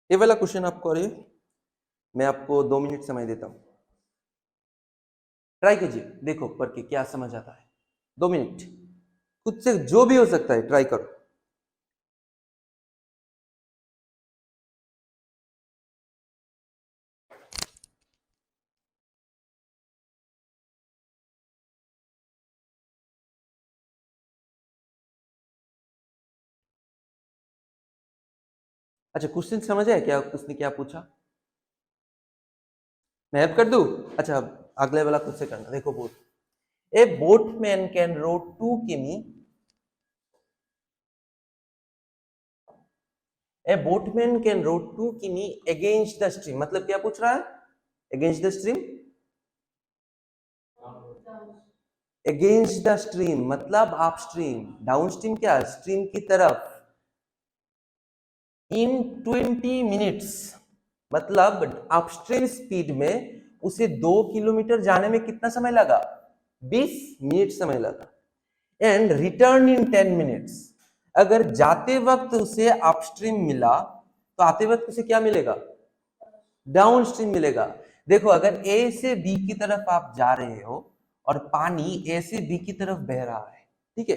ये वाला क्वेश्चन आपको करिए, मैं आपको 2 मिनट समय देता हूं, ट्राई कीजिए, देखो करके क्या समझ आता है। 2 मिनट, खुद से जो भी हो सकता है ट्राई करो। अच्छा, क्वेश्चन समझ आया क्या उसने क्या पूछा? मैं हेल्प कर दूं? अच्छा, अगले वाला खुद से करना। देखो, boat a boatman can row 2 किमी, ए बोटमैन कैन रो 2 किमी अगेंस्ट द स्ट्रीम। मतलब क्या पूछ रहा है? Against the stream, against the stream मतलब आप स्ट्रीम, डाउन स्ट्रीम क्या, स्ट्रीम की तरफ, इन 20 मिनट्स। मतलब अपस्ट्रीम स्पीड में उसे 2 किलोमीटर जाने में कितना समय लगा? 20 मिनट समय लगा। And return in 10 minutes. अगर जाते वक्त उसे अपस्ट्रीम मिला तो आते वक्त उसे क्या मिलेगा? डाउन स्ट्रीम मिलेगा। देखो, अगर ए से बी की तरफ आप जा रहे हो और पानी ए से बी की तरफ बह रहा है, ठीक है,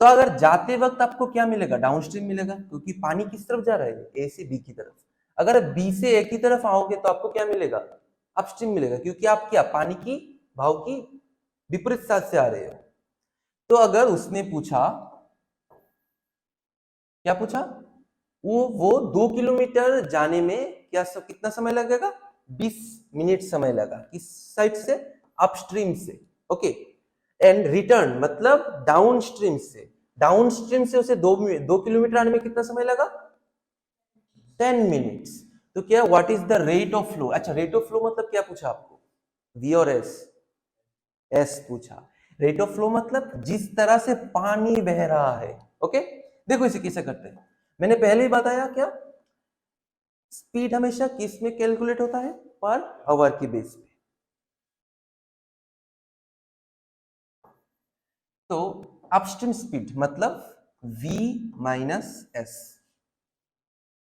तो अगर जाते वक्त आपको क्या मिलेगा? डाउन स्ट्रीम मिलेगा, क्योंकि पानी किस तरफ जा रहा है? ए से बी की तरफ। अगर बी से ए की तरफ आओगे तो आपको क्या मिलेगा? अपस्ट्रीम मिलेगा, क्योंकि आप क्या, पानी की भाव की विपरीत साथ से आ रहे हो। तो अगर उसने पूछा, क्या पूछा, वो 2 किलोमीटर जाने में कितना समय लगेगा? 20 मिनट समय लगा। किस साइड से? अपस्ट्रीम से। ओके। एंड रिटर्न मतलब डाउन स्ट्रीम से, डाउन स्ट्रीम से उसे 2 किलोमीटर आने में कितना समय लगा? 10 मिनट्स। तो क्या, what is the rate of flow? अच्छा, रेट ऑफ फ्लो मतलब क्या पूछा आपको? वी और एस? एस पूछा। रेट ऑफ फ्लो मतलब जिस तरह से पानी बह रहा है। ओके, देखो इसे कैसे करते हैं। मैंने पहले ही बताया, क्या स्पीड हमेशा किस में कैलकुलेट होता है? पर आवर की बेस पे। तो अपस्ट्रीम स्पीड मतलब v माइनस एस,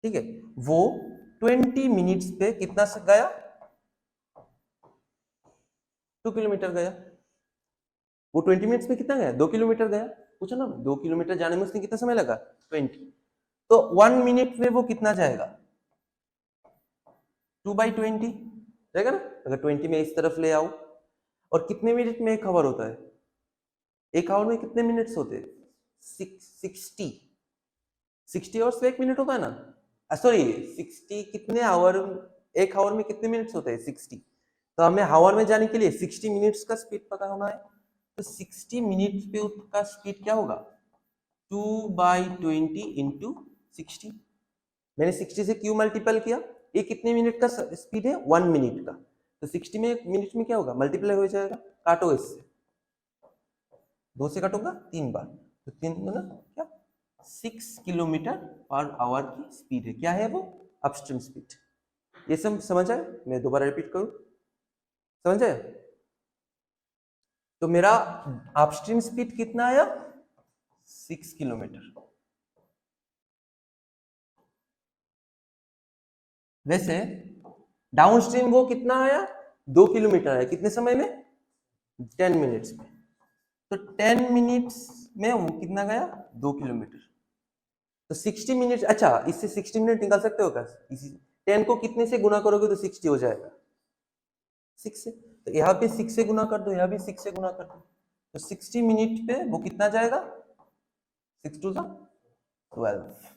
ठीक है, वो 20 मिनट्स पे कितना से गया? 2 किलोमीटर गया। वो 20 मिनट्स में कितना गया? 2 किलोमीटर गया। पूछो ना, 2 किलोमीटर जाने में उसने कितना समय लगा? 20। तो 1 मिनट में वो कितना जाएगा? 2/20 रहेगा ना। अगर 20 में इस तरफ ले आओ, और कितने मिनट में 1 आवर होता है? 1 आवर में कितने मिनट्स होते हैं? 60। 60 आवर्स में 1 मिनट होता है ना, सॉरी 60 कितने आवर, 1 आवर में कितने मिनट्स होते हैं? 60। तो हमें आवर में जाने के लिए 60 मिनट्स का स्पीड पता होना है। तो 60 मिनट पे उसका स्पीड क्या होगा? 2/20 इंटू 60। मैंने 60 से क्यों मल्टीपल किया? ये कितने मिनट का स्पीड है? 1 मिनट का। तो 60 मिनट में क्या होगा? मल्टीप्लाई हो जाएगा। काटो इससे, 2 से काटूंगा 3 बार, तो 3 ना क्या, 6 किलोमीटर पर आवर की स्पीड है। क्या है वो? Upstream speed. ये सब समझ आए? मैं दोबारा रिपीट करूं, समझ आए? तो मेरा अपस्ट्रीम स्पीड कितना आया? 6 किलोमीटर। वैसे डाउन स्ट्रीम वो कितना आया? 2 किलोमीटर है। कितने समय में? 10 मिनट्स में। तो 10 मिनट्स में वो कितना गया? 2 किलोमीटर। तो 60 मिनट, अच्छा इससे 60 मिनट निकाल सकते हो क्या? इसी 10 को कितने से गुना करोगे तो 60 हो जाएगा? 6 से। तो यहाँ पे 6 से गुना कर दो, यहाँ भी 6 से गुना कर दो। तो 60 मिनट पे वो कितना जाएगा? 6 2 12।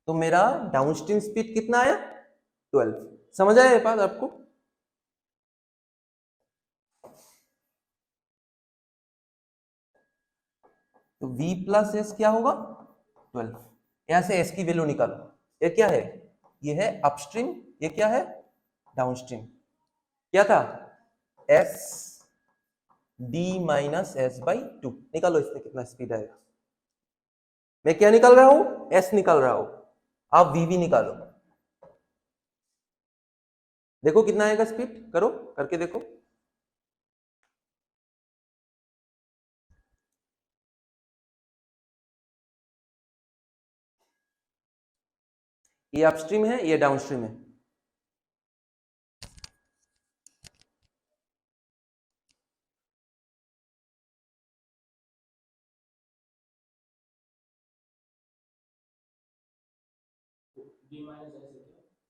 तो मेरा डाउनस्ट्रीम स्पीड कितना आया? 12। समझ आया ये बात आपको? तो v प्लस एस क्या होगा? 12। यहां से s की वैल्यू निकालो। ये क्या है? ये है अपस्ट्रीम, ये क्या है? डाउनस्ट्रीम। क्या था? s d minus S by 2। निकालो इसमें कितना स्पीड आएगा। मैं क्या निकाल रहा हूं? s निकाल रहा हूं। आप v भी निकालो, देखो कितना आएगा स्पीड। करो, करके देखो। ये अपस्ट्रीम है, ये डाउनस्ट्रीम है।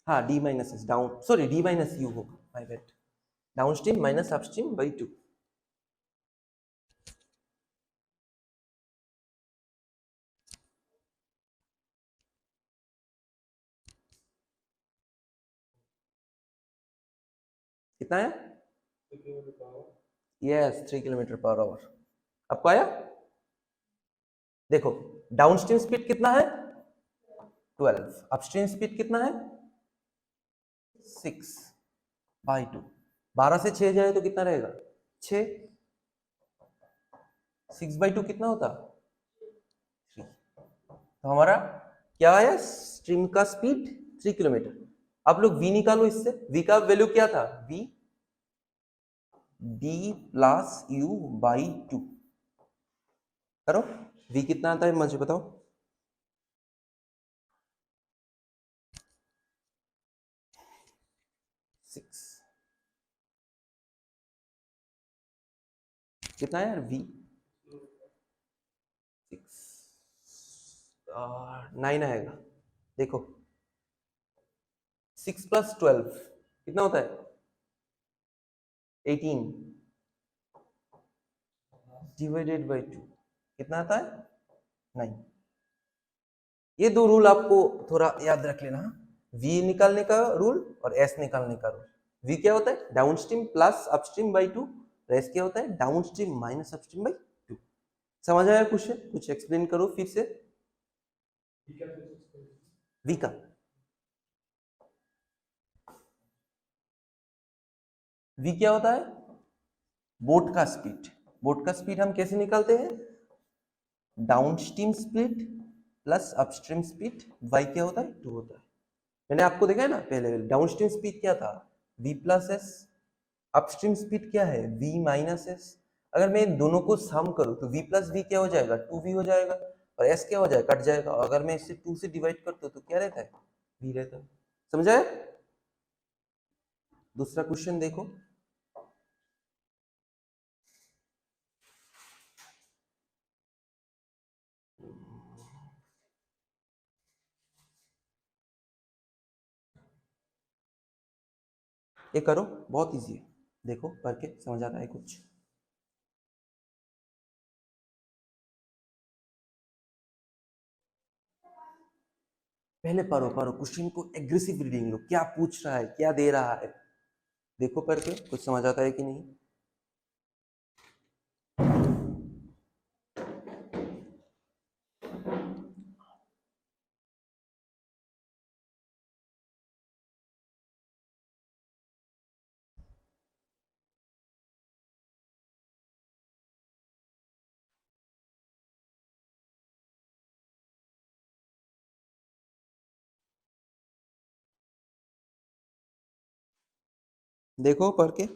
हाँ, d minus s down, sorry d minus u होगा, my bad. Downstream minus upstream by 2। कितना है? Yes, 3 kilometre per hour. आपको आया? देखो, डाउनस्ट्रीम स्पीड कितना है? 12। अपस्ट्रीम स्पीड कितना है? 6 बाई 2। 12 से 6 जाए तो कितना रहेगा? 6। 6 बाई 2 कितना होता? 3। तो हमारा क्या आया? स्ट्रीम का स्पीड 3 किलोमीटर। आप लोग v निकालो इससे। v का वैल्यू क्या था? v d plus u by 2। करो, v कितना आता है मुझे बताओ। कितना है यार? v 9 आएगा। देखो, 6 प्लस 12 कितना होता है? 18 डिवाइडेड बाई 2 कितना आता है? 9। ये दो रूल आपको थोड़ा याद रख लेना, v निकालने का रूल और s निकालने का रूल। v क्या होता है? Downstream plus upstream by 2। s क्या होता है? Downstream minus upstream by 2। समझ आया क्वेश्चन? कुछ एक्सप्लेन करो फिर से। v का v क्या होता है? बोट का स्पीड। बोट का स्पीड हम कैसे निकालते हैं? Downstream speed plus upstream speed, y क्या होता है? 2 होता है। मैंने आपको देखा है ना पहले, डाउनस्ट्रीम स्पीड क्या था? v plus S. Upstream speed क्या है? v minus S. अगर मैं इन दोनों को सम करूं तो v प्लस वी क्या हो जाएगा? 2v हो जाएगा, और s क्या हो जाएगा? कट जाएगा। अगर मैं इसे 2 से डिवाइड करता हूं तो क्या रहता है? v रहता है। समझ आया? दूसरा क्वेश्चन देखो। ये करो, बहुत इजी है, देखो पढ़ के समझ आता है कुछ। पहले पढ़ो पढ़ो, क्वेश्चन को एग्रेसिव रीडिंग लो, क्या पूछ रहा है, क्या दे रहा है, देखो पढ़ के कुछ समझ आता है कि नहीं। देखो पढ़ के।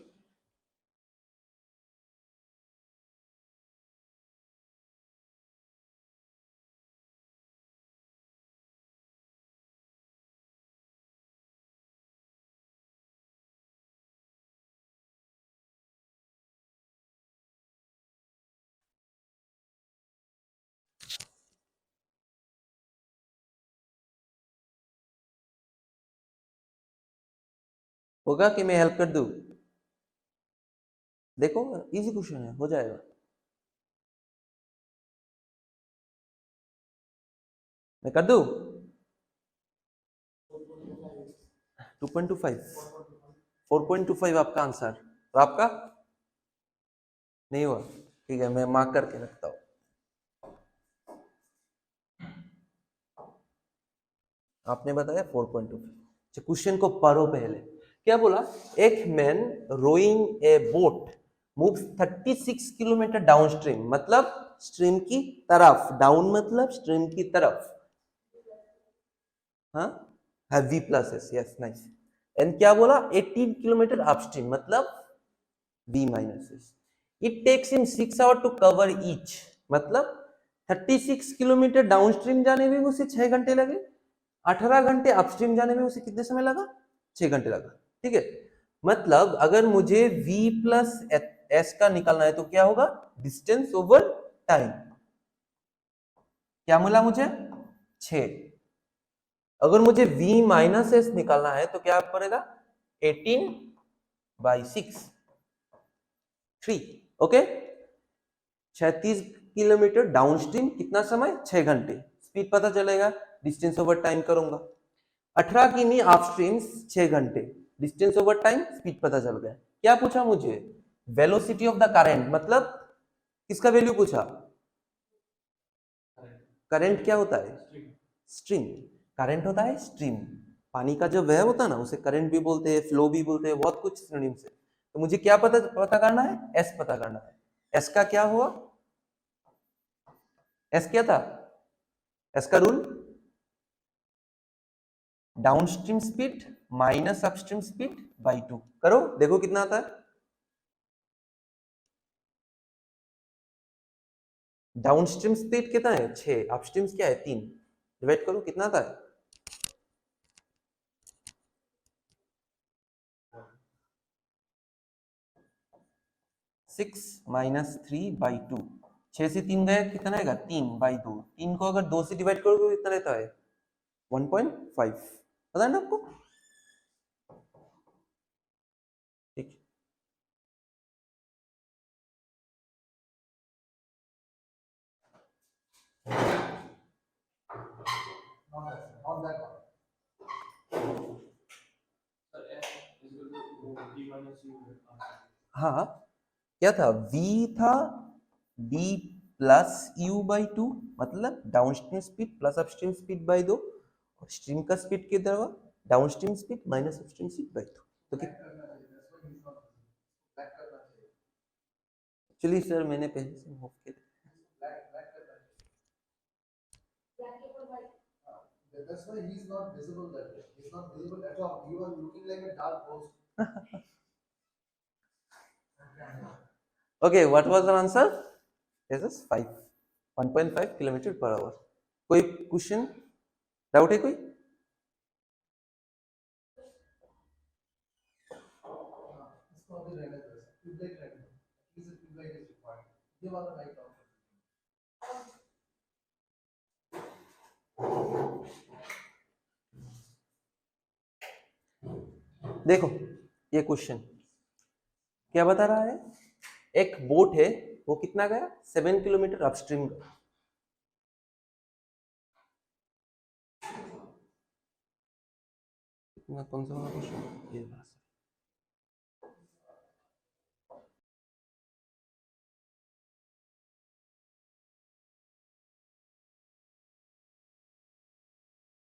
होगा कि मैं हेल्प कर दूं? देखो इजी क्वेश्चन है, हो जाएगा। मैं कर दूं? 2.25, 4.25 आपका आंसर। तो आपका नहीं हुआ? ठीक है, मैं मार्क करके रखता हूं। आपने बताया 4.25। क्वेश्चन को पढ़ो पहले। क्या बोला? एक man rowing a boat moves 36 kilometres down stream, मतलब स्ट्रीम की तरफ। डाउन मतलब स्ट्रीम की तरफ। हाँ, v plus s, yes nice. And क्या बोला? 18 किलोमीटर अपस्ट्रीम, मतलब b minus s. It takes him 6 hour to cover each, मतलब 36 किलोमीटर डाउनस्ट्रीम जाने में उसे 6 घंटे लगे, 18 घंटे अपस्ट्रीम जाने में उसे कितने समय लगा? 6 घंटे लगा। ठीक है, मतलब अगर मुझे v प्लस एस का निकालना है तो क्या होगा? Distance over time. क्या मिला मुझे? 6। अगर मुझे v माइनस एस निकालना है तो क्या पड़ेगा? 18/6 3। ओके, 36 किलोमीटर डाउनस्ट्रीम, कितना समय? 6 घंटे। स्पीड पता चलेगा, डिस्टेंस ओवर टाइम करूंगा। 18 किमी अपस्ट्रीम 6 घंटे, डिस्टेंस ओवर टाइम, स्पीड पता चल गया। क्या पूछा मुझे? वेलोसिटी ऑफ द करंट, मतलब किसका वैल्यू पूछा? करंट क्या होता है? स्ट्रीम। करंट होता है स्ट्रीम। पानी का जो वेव होता है ना उसे करंट भी बोलते हैं, फ्लो भी बोलते हैं, बहुत कुछ सिनोनिम से। तो मुझे क्या पता करना है? एस पता करना है। एस का क्या हुआ? एस क्या था? एस का rule downstream speed minus upstream speed by 2। करो, देखो कितना आता है। डाउनस्ट्रीम स्पीड कितना है? 6, अपस्ट्रीम क्या है? 3। डिवाइड करो, कितना आता है? 6 माइनस 3/2। 6 से 3 गया, कितना आएगा? 3/2। 3 को अगर 2 से डिवाइड करोगे कितना रहता है? 1.5। पता है ना आपको? ठीक। हाँ, क्या था? v था d प्लस u/2, मतलब downstream speed plus upstream speed by 2, और स्ट्रीम का स्पीड कितना हुआ? Downstream speed minus upstream speed by 2। तो एक्चुअली सर मैंने पहले से मूव किया। That's why he's not visible that way. He's not visible at all. You are looking like a dark ghost. Okay, what was the answer? This is 1.5 kilometre per our. कोई question, doubt है कोई? इसको अभी रहने दो, tubelight रहने दो। इसे ट्यूबलाइट इज रिक्वायर्ड। ये वाला लाइट ऑफ। देखो ये क्वेश्चन क्या बता रहा है? एक बोट है, वो कितना गया? 7 किलोमीटर अपस्ट्रीम गया। कौन सा वाला क्वेश्चन? ये